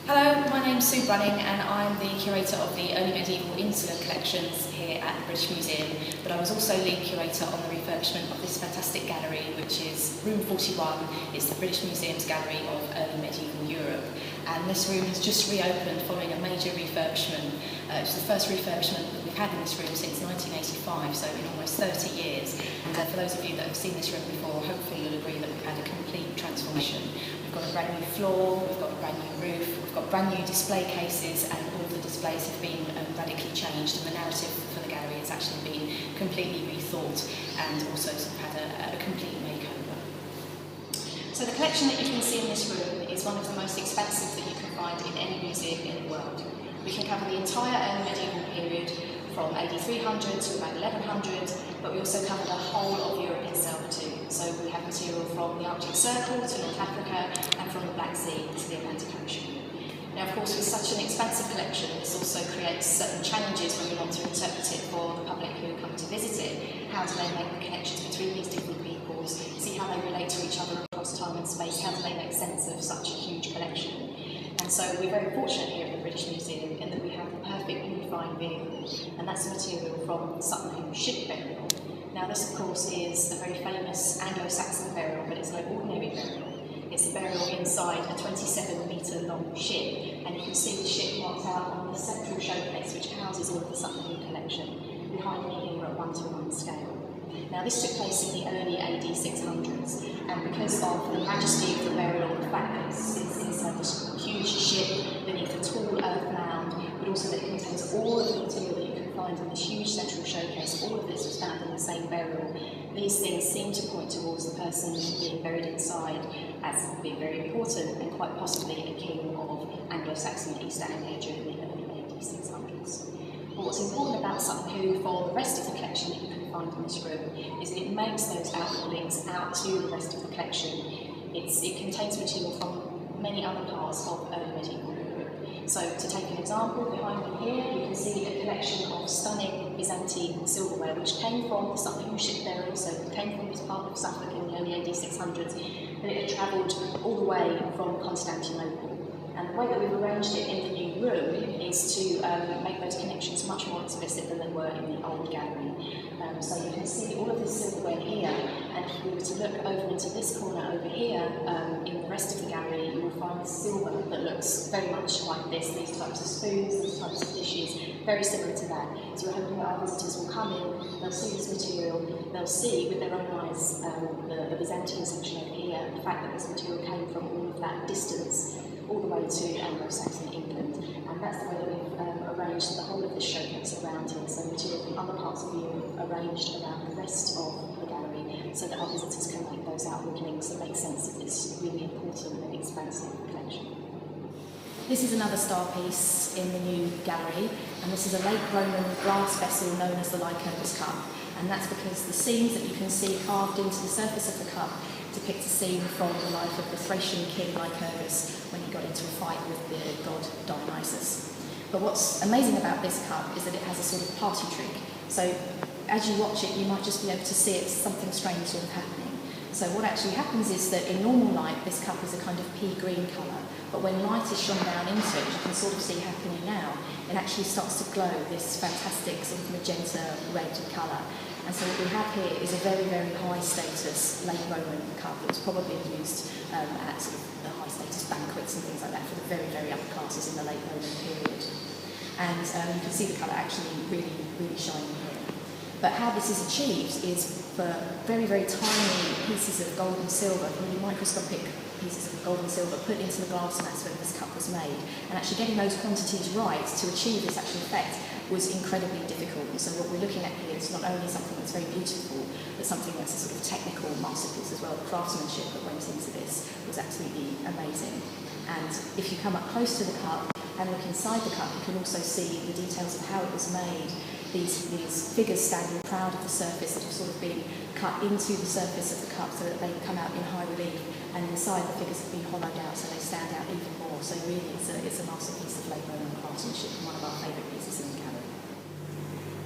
Hello, my name's Sue Brunning and I'm the curator of the Early Medieval Insular collections here at the British Museum, but I was also lead curator on the refurbishment of this fantastic gallery, which is room 41. It's the British Museum's gallery of early medieval Europe, and this room has just reopened following a major refurbishment. It's the first refurbishment that we've had in this room since 1985, so in almost 30 years. And for those of you that have seen this room before, hopefully you'll agree that we've had a complete transformation. We've got a brand new floor, we've got a brand new roof, we've got brand new display cases, and all of the displays have been radically changed, and the narrative for the gallery has actually been completely rethought and also sort of had a complete makeover. So the collection that you can see in this room is one of the most expansive that you can find in any museum in the world. We can cover the entire early medieval period from AD 300 to about 1100, but we also cover the whole of Europe itself too. So we have material from the Arctic Circle to North Africa and from the Black Sea to the Atlantic Ocean. Now, of course, with such an expansive collection, this also creates certain challenges when we want to interpret it for the public who come to visit it. How do they make the connections between these different peoples, see how they relate to each other across time and space, how do they make sense of such a huge collection? And so we're very fortunate here at the British Museum in that we have the perfect unifying vehicle, and that's the material from the Sutton Hoo ship burial. Now, this, of course, is a very famous Anglo-Saxon burial, but it's no ordinary burial. It's a burial inside a 27-metre long ship, and you can see the ship marked out on the central showcase, which houses all of the Sutton Hoo collection, behind me here at 1:1 scale. Now, this took place in the early AD 600s, and because of the majesty of the burial, the fact that it's inside this huge ship beneath a tall earth mound, but also that it contains all of the material that you can find in this huge central showcase, all of this was found in the same burial. These things seem to point towards the person being buried inside as being very important and quite possibly a king of Anglo-Saxon East Anglia during the early AD 600s. But what's important about Sutton Hoo for the rest of the collection that you can find in this room is that it makes those outward links out to the rest of the collection. It contains material from many other parts of early medieval Europe. So to take an example, behind me here you can see a collection of stunning Byzantine silverware which came from the Sutton Hoo ship burial, so it came from this part of Suffolk in the early AD 600s, but it had travelled all the way from Constantinople. And the way that we've arranged it in the new room is to make those connections much more explicit than they were in the old gallery. So you can see all of this silverware here, and if we were to look over into this corner over here, in the rest of the gallery, you will find silver that looks very much like this, these types of spoons, these types of dishes, very similar to that. So we're hoping that our visitors will come in, they'll see this material, they'll see with their own eyes the Byzantine section over here, the fact that this material came from all of that distance all the way to Anglo-Saxon England, and that's the way that we've arranged the whole of this showcase around here, so material from other parts of Europe arranged around the rest of the gallery so that our visitors can make those outward links and make sense of this really important and expansive collection. This is another star piece in the new gallery, and this is a late Roman brass vessel known as the Lycurgus cup, and that's because the seams that you can see carved into the surface of the cup depict a scene from the life of the Thracian king Lycurgus when he got into a fight with the god Dionysus. But what's amazing about this cup is that it has a sort of party trick. So as you watch it, you might just be able to see it's something strange sort of happening. So what actually happens is that in normal light, this cup is a kind of pea green colour, but when light is shone down into it, you can sort of see happening now, it actually starts to glow this fantastic sort of magenta red colour. And so what we have here is a very, very high status late Roman cup that was probably used at sort of the high status banquets and things like that for the very, very upper classes in the late Roman period. And you can see the colour actually really, really shining here. But how this is achieved is for very, very tiny pieces of gold and silver, really microscopic pieces of gold and silver put into the glass mats when this cup was made. And actually getting those quantities right to achieve this actual effect was incredibly difficult. And so what we're looking at here is not only something that's very beautiful, but something that's a sort of technical masterpiece as well. The craftsmanship that went into this was absolutely amazing. And if you come up close to the cup and look inside the cup, you can also see the details of how it was made. These figures standing proud of the surface that have sort of been cut into the surface of the cup so that they come out in high relief, and inside the figures have been hollowed out so they stand out even more. So really it's a masterpiece of late Roman craftsmanship and one of our favourite pieces in the gallery.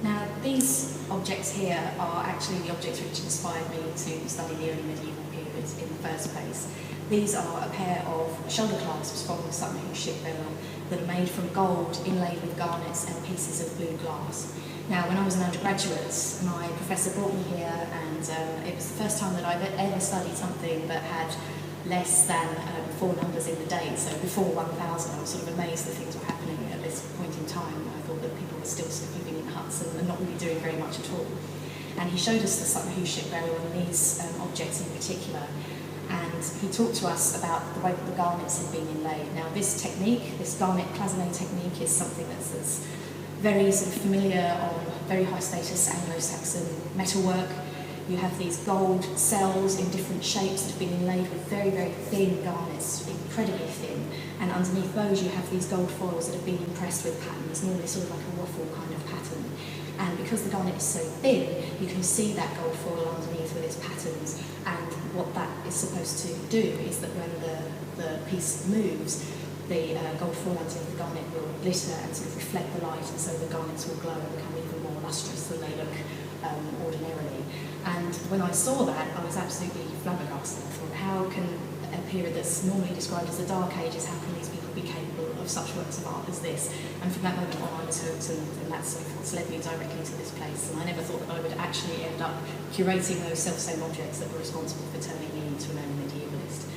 Now these objects here are actually the objects which inspired me to study the early medieval periods in the first place. These are a pair of shoulder clasps from the Sutton Hoo ship burial that are made from gold inlaid with garnets and pieces of blue glass. Now, when I was an undergraduate, my professor brought me here, and it was the first time that I've ever studied something that had less than 4 numbers in the date. So before 1000, I was sort of amazed that things were happening at this point in time. I thought that people were still sort of living in huts and not really doing very much at all. And he showed us the Sutton Hoo ship burial and these objects in particular. And he talked to us about the way that the garnets had been inlaid. Now, this technique, this garnet cloisonné technique, is something that's very sort of familiar on very high status Anglo-Saxon metalwork. You have these gold cells in different shapes that have been inlaid with very, very thin garnets, incredibly thin. And underneath those you have these gold foils that have been impressed with patterns, normally sort of like a waffle kind of pattern. And because the garnet is so thin, you can see that gold foil underneath with its patterns. And what that is supposed to do is that when the piece moves, the gold foil underneath the garnet will glitter and sort of reflect the light, and so the garnets will glow and become even more lustrous than they look ordinarily. And when I saw that, I was absolutely flabbergasted. I thought, how can a period that's normally described as the Dark Ages, how can these people be capable of such works of art as this? And from that moment on, I was hooked, and that's sort of what's led me directly to this place. And I never thought that I would actually end up curating those self-same objects that were responsible for turning me into an early medievalist.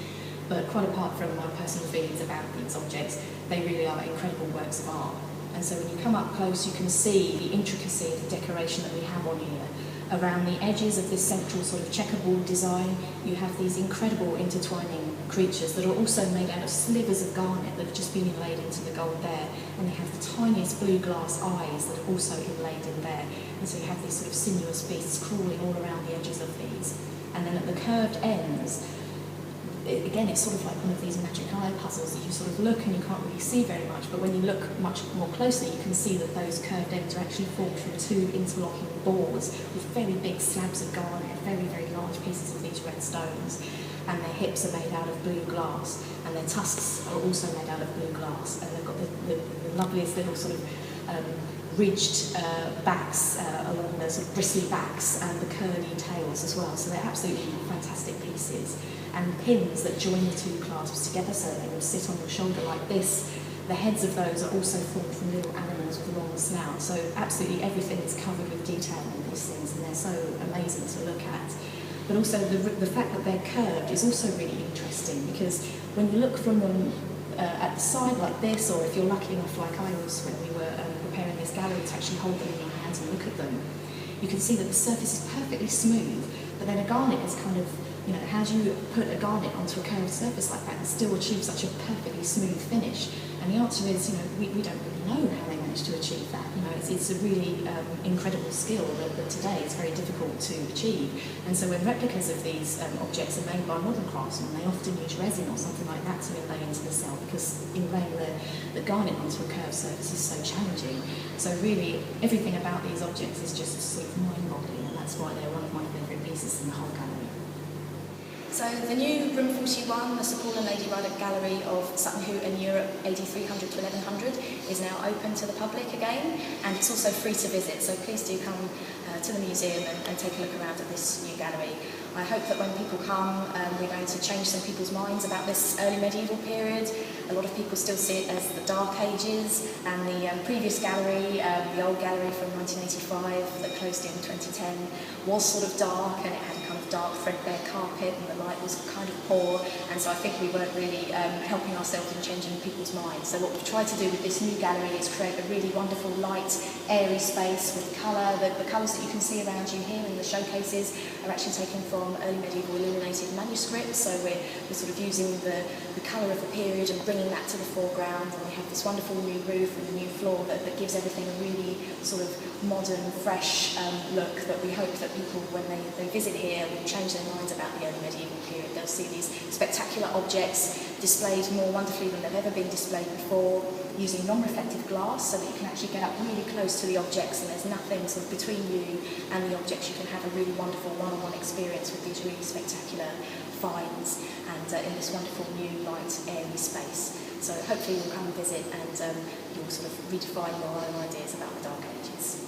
But quite apart from my personal feelings about these objects, they really are incredible works of art. And so when you come up close, you can see the intricacy of the decoration that we have on here. Around the edges of this central sort of checkerboard design, you have these incredible intertwining creatures that are also made out of slivers of garnet that have just been inlaid into the gold there. And they have the tiniest blue glass eyes that are also inlaid in there. And so you have these sort of sinuous beasts crawling all around the edges of these. And then at the curved ends, again, it's sort of like one of these magic eye puzzles that you sort of look and you can't really see very much, but when you look much more closely, you can see that those curved ends are actually formed from 2 interlocking boards with very big slabs of garnet, very, very large pieces of these red stones. And their hips are made out of blue glass, and their tusks are also made out of blue glass, and they've got the loveliest little sort of ridged backs along the sort of bristly backs, and the curly tails as well. So they're absolutely fantastic pieces. And pins that join the 2 clasps together so they will sit on your shoulder like this. The heads of those are also formed from little animals with long snouts. So absolutely everything is covered with detail in these things, and they're so amazing to look at. But also the fact that they're curved is also really interesting, because when you look from them at the side like this, or if you're lucky enough like I was when we were preparing this gallery to actually hold them in your hands and look at them, you can see that the surface is perfectly smooth, but then a garnet is kind of, you know, how do you put a garnet onto a curved surface like that and still achieve such a perfectly smooth finish? And the answer is, you know, we don't really know how they managed to achieve that. You know, it's a really incredible skill that today is very difficult to achieve. And so when replicas of these objects are made by modern craftsmen, they often use resin or something like that to inlay into the cell, because inlaying the garnet onto a curved surface is so challenging. So really, everything about these objects is just sort of mind-boggling, and that's why they're one of my favourite pieces in the whole gallery. So the new Room 41, the Sir Paul and Lady Ruddock Gallery of Sutton Hoo and Europe AD 300 to 1100 is now open to the public again, and it's also free to visit, so please do come to the museum and take a look around at this new gallery. I hope that when people come, we're going to change some people's minds about this early medieval period. A lot of people still see it as the Dark Ages, and the previous gallery, the old gallery from 1985 that closed in 2010, was sort of dark, and it had a kind of dark threadbare carpet, and the light was kind of poor, and so I think we weren't really helping ourselves in changing people's minds. So what we've tried to do with this new gallery is create a really wonderful, light, airy space with colour. The colours that you can see around you here in the showcases are actually taken from early medieval illuminated manuscripts, so we're sort of using the colour of the period and bringing that to the foreground, and we have this wonderful new roof and a new floor that gives everything a really sort of modern, fresh look that we hope that people, when they visit here, will change their minds about the early medieval period. They'll see these spectacular objects displayed more wonderfully than they've ever been displayed before, using non-reflective glass so that you can actually get up really close to the objects and there's nothing sort of between you and the objects. You can have a really wonderful one-on-one experience with these really spectacular finds, and in this wonderful new light airy space. So hopefully you'll come and visit, and you'll sort of redefine your own ideas about the Dark Ages.